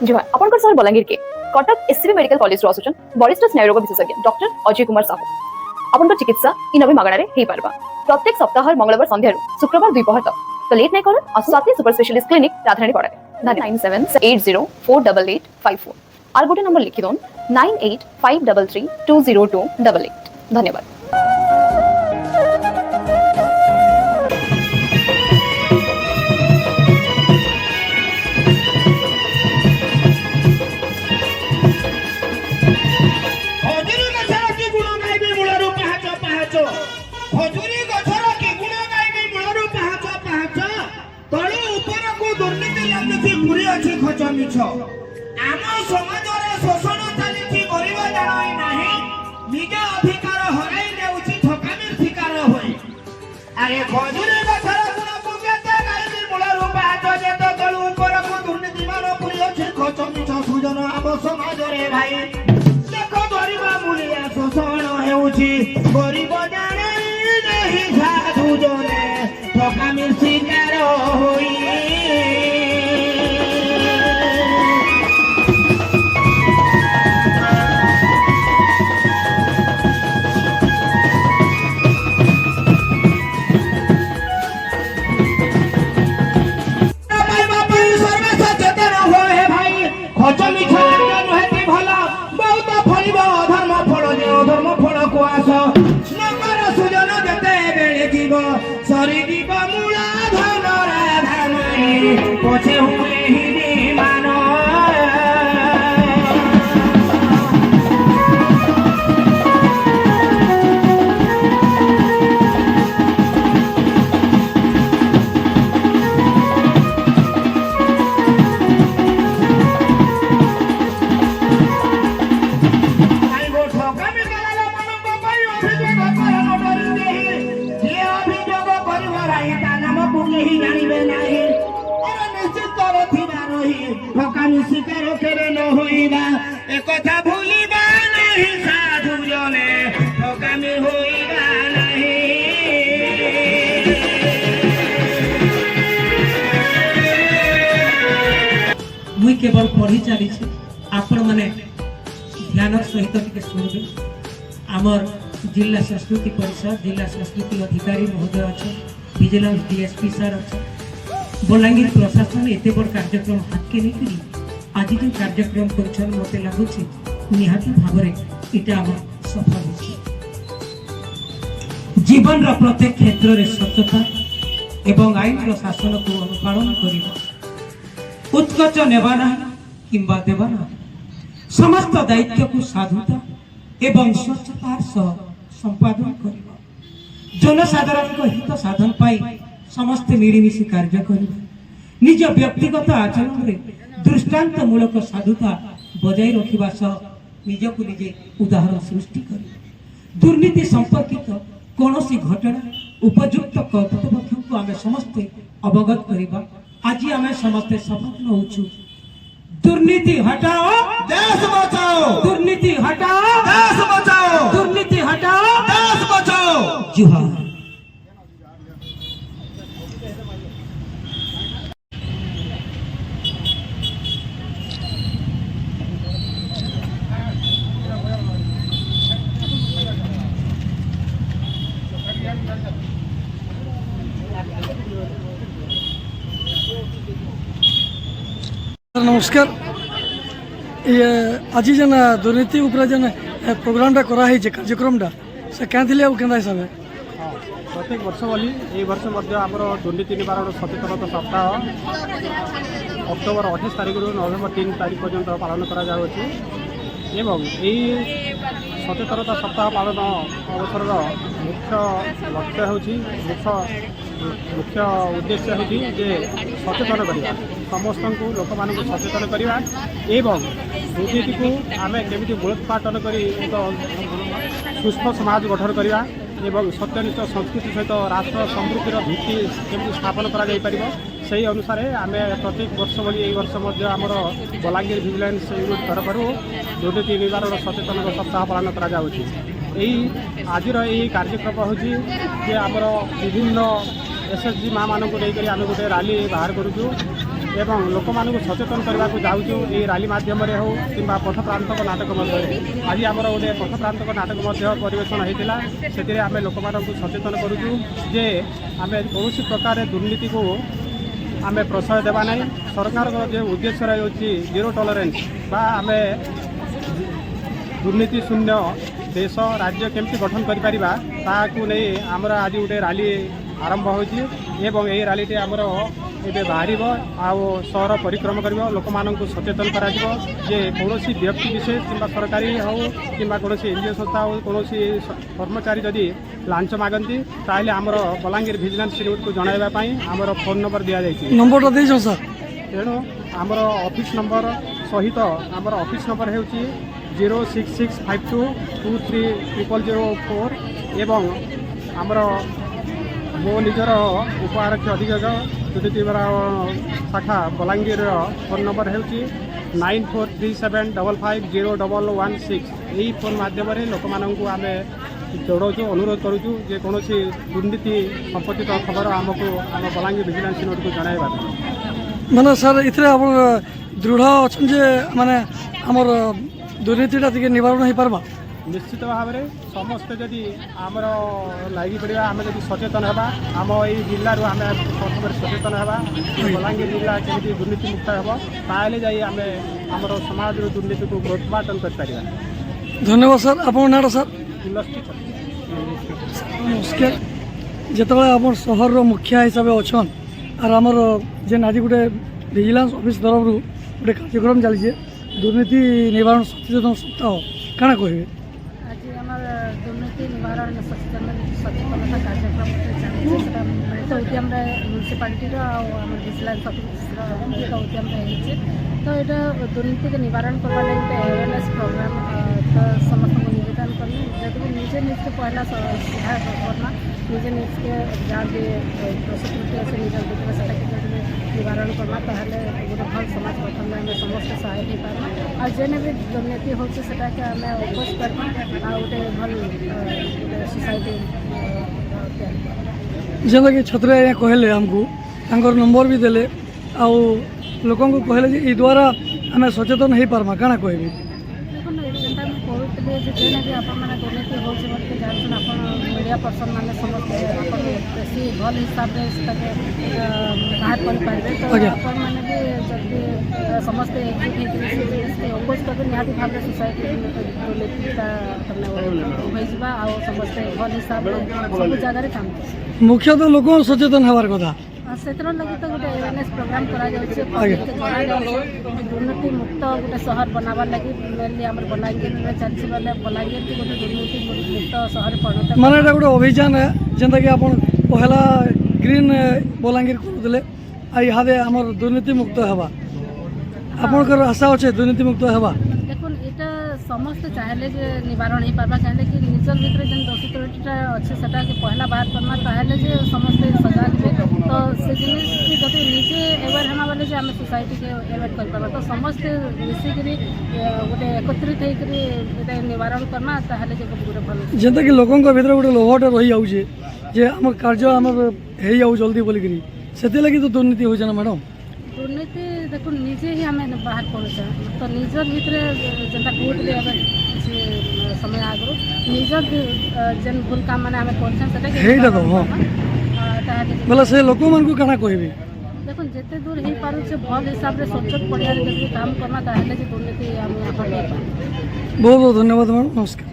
जी हाँ आपन सर बलांगीर के कटक एससीबी मेडिकल कॉलेज रो आसुचन वरिष्ठ स्नायुरोग विशेषज्ञ डॉक्टर अजय कुमार साहू आपन चिकित्सा इन भी मागणारे हे पारबा प्रत्येक सप्ताह मंगलवार संध्या शुक्रवार द्विपहर तक तो लेट नहीं करो आसुसाती सुपर स्पेशलिस्ट क्लिनिक राजधानी पड़े 97804885 और गोटे नंबर लिखि दोन 9853320288 धन्यवाद। आम समाज शोषण चली गरीब जन ना निज अधिकार हर ठकामी शिकार हुए अरे खजुरी गछर गुण को केते गाइबी मूलरू पाहाच जेते तळु ऊपर को दुर्नीति मान पुरी अछि खच मिछ सुजन आम समाज रे भाई देख गरीब मूलिया शोषण हेउछि गरीब जाने नहीं साधु जने ठकामी शिकार होई सरी जीव मूला धन पछे हुए ही मान शिकार केरे न होइबा एकथा भूलिबा नहीं साधु जने ठकामी होइबा नहीं मुई केवल पढ़ी चली आपण माने ध्यान सहित टिके सुनबे आमर जिला संस्कृति परिषद जिला संस्कृति अधिकारी महोदय अच्छे विजिलेंस डीएसपी सर अच्छे बलांगीर प्रशासन एते बड़ कार्यक्रम हाथ के नहीं आज जो कार्यक्रम कर मत लगुच निहाती भाव इटा सफल हो जीवन प्रत्येक क्षेत्र में सत्यता एवं आईन शासन को अनुपालन कर उत्कच नेबाना किंबा देवाना समस्त दायित्व को साधुता एवं स्वच्छतार सह संपादन कर जनसाधारण हित साधन पाई समस्ते मिलीमिशि कार्य कर निज व्यक्तिगत आचरण में दृष्टांतमूलक साधुता बजाय रखा सह निजक निजे उदाहरण सृष्टि कर दुर्नीति संपर्कित कौन घटना उपयुक्त कर्तृपक्ष को आम समस्ते अवगत करवा आज आम समस्ते शपथ नौ दुर्नीति हटाओ देश बचाओ दुर्नीति हटाओ देश बचाओ दुर्नीति हटाओ देश बचाओ जुहार। नमस्कार ये आज जेन दुर्नीति उपरे जेन प्रोग्रामटा कराई कार्यक्रमटा से क्या हिसाब है प्रत्येक वर्ष बोली ये वर्ष आमर दुर्नीति निवारण सचेतनता सप्ताह अक्टोबर 28 तारिख नवेम्बर 3 तारिख पर्यंत पालन करा एवं यही सचेतनता सप्ताह पालन अवसर मुख्य लक्ष्य मुख्य उद्देश्य हूँ जे सचेतन करवा समस्त को लोक मान सचेतन करवा एवं दुर्नीति को आम केमी मूलोत्पाटन कर एक सुस्थ समाज गठन करवा एवं सत्यनिष्ठ संस्कृति सहित राष्ट्र समृद्धि भित्ति केमी स्थापन कर से अनुसार आम प्रत्येक वर्ष बोली यही वर्ष आमर बलांगीर विजिलेंस यूनिट तरफ दुर्नीति निवारण सचेतन सप्ताह पालन कर आज कार्यक्रम हूँ जे आमर विभिन्न एसएचजी माँ मानक लेकर आम गोटे रैली बाहर करूँ ଏବଂ ଲୋକମାନଙ୍କୁ ସଚେତନ କରିବାକୁ ଯାଉଛୁ ଏହି ରାଲି ମାଧ୍ୟମରେ ହେଉ କିମ୍ବା ପଥପ୍ରାନ୍ତକ ନାଟକ ମଧ୍ୟରେ। ଆଜି ଆମର ଗୋଟେ ପଥପ୍ରାନ୍ତକ ନାଟକ ମଧ୍ୟ ପରିବେଷଣ ହୋଇଥିଲା। ସେଥିରେ ଆମେ ଲୋକମାନଙ୍କୁ ସଚେତନ କରୁଛୁ ଯେ ଆମେ କୌଣସି ପ୍ରକାର ଦୁର୍ନୀତିକୁ ଆମେ ପ୍ରଶୟ ଦେବା ନାହିଁ। ସରକାରଙ୍କର ଯେଉଁ ଉଦ୍ଦେଶ୍ୟ ରହିଛି ଜିରୋ ଟଲରେନ୍ସ ବା ଆମେ ଦୁର୍ନୀତି ଶୂନ୍ୟ ଦେଶ ରାଜ୍ୟ କେମିତି ଗଠନ କରିପାରିବା ତାହାକୁ ନେଇ ଆମର ଆଜି ଗୋଟେ ରାଲି ଆରମ୍ଭ ହେଉଛି ଏବଂ ଏହି ରାଲିଟି ଆମର ଏବେ ବାହାରିବ ଆଉ ସହର ପରିକ୍ରମା କରିବ। ଲୋକମାନଙ୍କୁ ସଚେତନ କରାଯିବ ଯେ କୌଣସି ବ୍ୟକ୍ତି ବିଶେଷ କିମ୍ବା ସରକାରୀ ହେଉ କିମ୍ବା କୌଣସି ଏନ୍ଜିଓ ସଂସ୍ଥା ହେଉ କୌଣସି କର୍ମଚାରୀ ଯଦି ଲାଞ୍ଚ ମାଗନ୍ତି ତାହେଲେ ଆମର ବଲାଙ୍ଗୀର ଭିଜିଲାନ୍ସ ୟୁନିଟ୍କୁ ଜଣାଇବା ପାଇଁ ଆମର ଫୋନ୍ ନମ୍ବର ଦିଆଯାଇଛି। ନମ୍ବରଟା ଦେଇଛ ସାର୍? ତେଣୁ ଆମର ଅଫିସ୍ ନମ୍ବର ସହିତ ଆମର ଅଫିସ୍ ନମ୍ବର ହେଉଛି 06652230004 ଏବଂ ଆମର ମୋ ନିଜର ଉପଆରକ୍ଷୀ ଅଧୀକ୍ଷକ ଦୁର୍ନୀତିବରା ଶାଖା ବଲାଙ୍ଗୀରର ଫୋନ୍ ନମ୍ବର ହେଉଛି 9437550116। ଏହି ଫୋନ୍ ମାଧ୍ୟମରେ ଲୋକମାନଙ୍କୁ ଆମେ ଜଣାଉଛୁ, ଅନୁରୋଧ କରୁଛୁ ଯେ କୌଣସି ଦୁର୍ନୀତି ସମ୍ପର୍କିତ ଖବର ଆମକୁ ଆମ ବଲାଙ୍ଗୀର ଭିଜିଲାନ୍ସ ୟୁନିଟ୍କୁ ଜଣାଇବା। ମାନେ ସାର୍ ଏଥିରେ ଆପଣ ଦୃଢ଼ ଅଛନ୍ତି ଯେ ମାନେ ଆମର ଦୁର୍ନୀତିଟା ଟିକେ ନିବାରଣ ହେଇପାରବା? ନିଶ୍ଚିତ ଭାବରେ ସମସ୍ତେ ଯଦି ଆମର ଲାଗି ପଡ଼ିବା, ଆମେ ଯଦି ସଚେତନ ହେବା, ଆମ ଏଇ ଜିଲ୍ଲାରୁ ଆମେ ପ୍ରଥମରେ ସଚେତନ ହେବା ବଲାଙ୍ଗୀର ଜିଲ୍ଲା କେମିତି ଦୁର୍ନୀତିମୁକ୍ତ ହେବ ତାହେଲେ ଯାଇ ଆମେ ଆମର ସମାଜର ଦୁର୍ନୀତିକୁ ଉତ୍ପାଦନ କରିପାରିବା। ଧନ୍ୟବାଦ ସାର୍। ଆପଣଙ୍କ ନାଁଟା ସାର୍? ଇଣ୍ଡଷ୍ଟ୍ରି ନମସ୍କାର। ଯେତେବେଳେ ଆପଣ ସହରର ମୁଖିଆ ହିସାବରେ ଅଛନ୍ আর আমার যেন আজ গোটে ভিজিলান্স অফিস তরফর গোটে কার্যক্রম চালিছে দুর্নীতি নিবারণ সচেতন সপ্তাহ, কাଣା কহিবে? आज आमार दुर्नीति निवारण सचेतनता कार्यक्रम चलिए मिलित उद्यम म्यूनिशिपालिटी विजिलेंस ऑफिस मिलित उद्यम तो यहाँ दुर्नीति के निवारण करवा लगे गोटे अवेयरनेस प्रोग्राम तो समस्त निवेदन करनी जब निजे निजे पहला सुधा करना निजे निजे जहाँ भी प्रसिक्यूटी अच्छे निज भितर से निवारण करना ताहले गोटे भल समाज गठन में आम समस्त सहायक हो पार्मा आ जेने भी दुर्नीति होचे सेटा के आम अपोज करबा आ गोटे भल सोसाइटी जेनता कि छत्र आज्ञा कहले आमको तांकर नंबर भी देले आउ लोक कहले जे ई द्वारा आम सचेतन हो पार्मा, काଣା कहबे? देखो जेनता मैं कहते जेने भी आपण मैंने दुर्नीति होचे बोलके जानछन आपण मीडिया पर्सन मैंने समस्त आपण बेसी भल हिसाब से बाहर कर पारे तो आपण मैंने भी जल्दी समस्त एकजुट होकर अपोज कर निहाती भाव सोसाइटी दुर्नीतिता हो जावा आ समस्त भल हिसाब सब जगह काम मुख्यतः लोक सचेतन हबार कथा से लगे तो गोटे अवेयरनेस प्रोग्राम करा दुर्नीति मुक्त गोटे शहर बनावार लगी मेनली आम बलांगीर में चलती बेले बलांगीर की गोटे दुर्नीति मुक्त शहर परिणत माने एटा गोटे अभियान है जेनता कि आपण पहला ग्रीन बलांगीर करुले आ इहादे हमर दुर्नीति मुक्त हवा आपनकर आशा अच्छे दुर्नीति मुक्त हवा। देखो यहाँ समस्त चाहले जे निवारण हो पार्बा चाहले कि निजर भितर जेन दोषी त्रुटिटा अच्छे सेटा के पहला बाहर करना ताहले जे समस्त सजाग हे तो से जिनिस की जदि निजे एवेयर हेमा बोले जे आम सोसाइटी के एवेयर कर पार्बा तो समस्त मिसिकरी गोटे एकत्रित होकर गोटे निवारण करना ताहले जे गोटे भल जेनता कि लोकंक भितर गोटे लोभटा रही जाऊे जे आम कार्य आम हो जाऊ जल्दी बोलिकी से लगी तो दुर्नीति हो ना मैडम? दुर्नीति देखो निजे ही आम बाहर करुचे तो निजर भितर जेनता कोर्ट भी एवं किसी समय आगु निजर जेन भूल काम मैंने आम कर बोले से लोक मानक काଣା कहबे? देखो जिते दूर हो पारे भल हिसाब से सचोट पड़िया जब काम करना ताहले जे दुर्नीति आम बहुत बहुत धन्यवाद मैडम, नमस्कार।